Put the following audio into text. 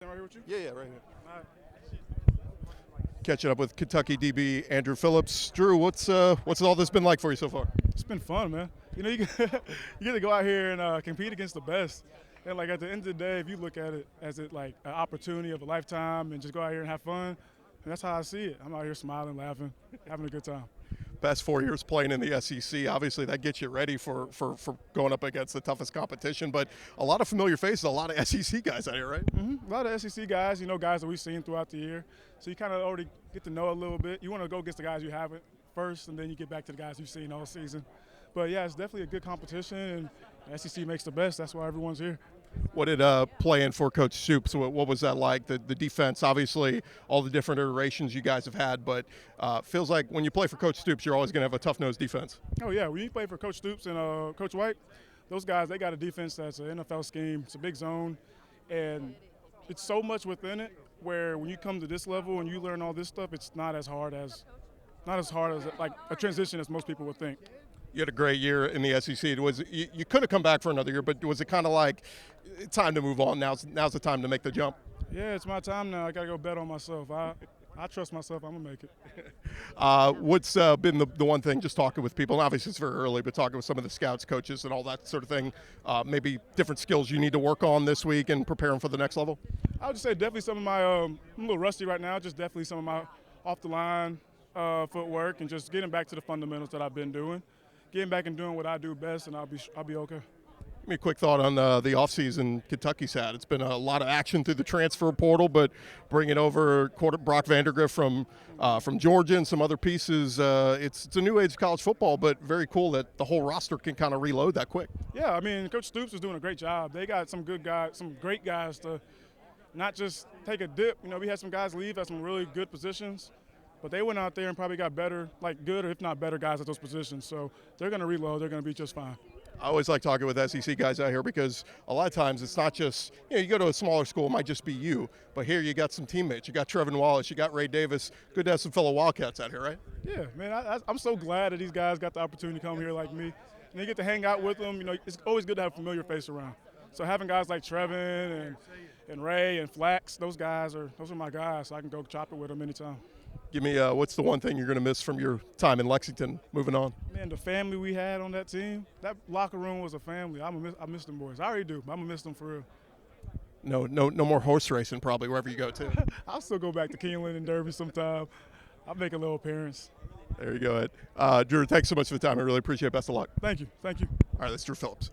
Right here with you? Yeah, right here. All right. Catching up with Kentucky DB Andru Phillips. Drew, what's all this been like for you so far? It's been fun, man. You get, you get to go out here and compete against the best. And like at the end of the day, if you look at it as like an opportunity of a lifetime and just go out here and have fun, that's how I see it. I'm out here smiling, laughing, having a good time. Past 4 years playing in the SEC, obviously that gets you ready for going up against the toughest competition. But a lot of familiar faces, a lot of SEC guys out here, right? A lot of SEC guys, guys that we've seen throughout the year. So you kind of already get to know a little bit. You want to go against the guys you haven't first, and then you get back to the guys you've seen all season. But yeah, it's definitely a good competition, and SEC makes the best. That's why everyone's here. What did playing for Coach Stoops? What was that like? The defense, obviously, all the different iterations you guys have had, but feels like when you play for Coach Stoops, you're always going to have a tough-nosed defense. Oh yeah, when you play for Coach Stoops and Coach White, those guys, they got a defense that's an NFL scheme. It's a big zone, and it's so much within it where when you come to this level and you learn all this stuff, it's not as hard as like a transition as most people would think. You had a great year in the SEC. You could have come back for another year, but was it kind of like time to move on? Now's the time to make the jump. Yeah, it's my time now. I got to go bet on myself. I trust myself. I'm going to make it. What's been the one thing, just talking with people, and obviously it's very early, but talking with some of the scouts, coaches, and all that sort of thing, maybe different skills you need to work on this week and preparing for the next level? I would just say definitely some of my I'm a little rusty right now, just definitely some of my off-the-line footwork and just getting back to the fundamentals that I've been doing. Getting back and doing what I do best, and I'll be okay. Give me a quick thought on the offseason Kentucky's had. It's been a lot of action through the transfer portal, but bringing over Brock Vandergrift from Georgia and some other pieces. It's a new age of college football, but very cool that the whole roster can kind of reload that quick. Yeah, I mean, Coach Stoops is doing a great job. They got some good guys, some great guys to not just take a dip. We had some guys leave at some really good positions. But they went out there and probably got better, like good or if not better guys at those positions. So they're going to reload. They're going to be just fine. I always like talking with SEC guys out here because a lot of times it's not just, you go to a smaller school, it might just be you. But here you got some teammates. You got Trevin Wallace. You got Ray Davis. Good to have some fellow Wildcats out here, right? Yeah, man. I'm so glad that these guys got the opportunity to come here like me. And they get to hang out with them. It's always good to have a familiar face around. So having guys like Trevin and Ray and Flax, those are my guys. So I can go chop it with them anytime. Give me what's the one thing you're going to miss from your time in Lexington moving on? Man, the family we had on that team, that locker room was a family. I miss them boys. I already do, but I'm going to miss them for real. No more horse racing probably wherever you go to. I'll still go back to Keeneland and Derby sometime. I'll make a little appearance. There you go, Ed. Drew, thanks so much for the time. I really appreciate it. Best of luck. Thank you. All right, that's Drew Phillips.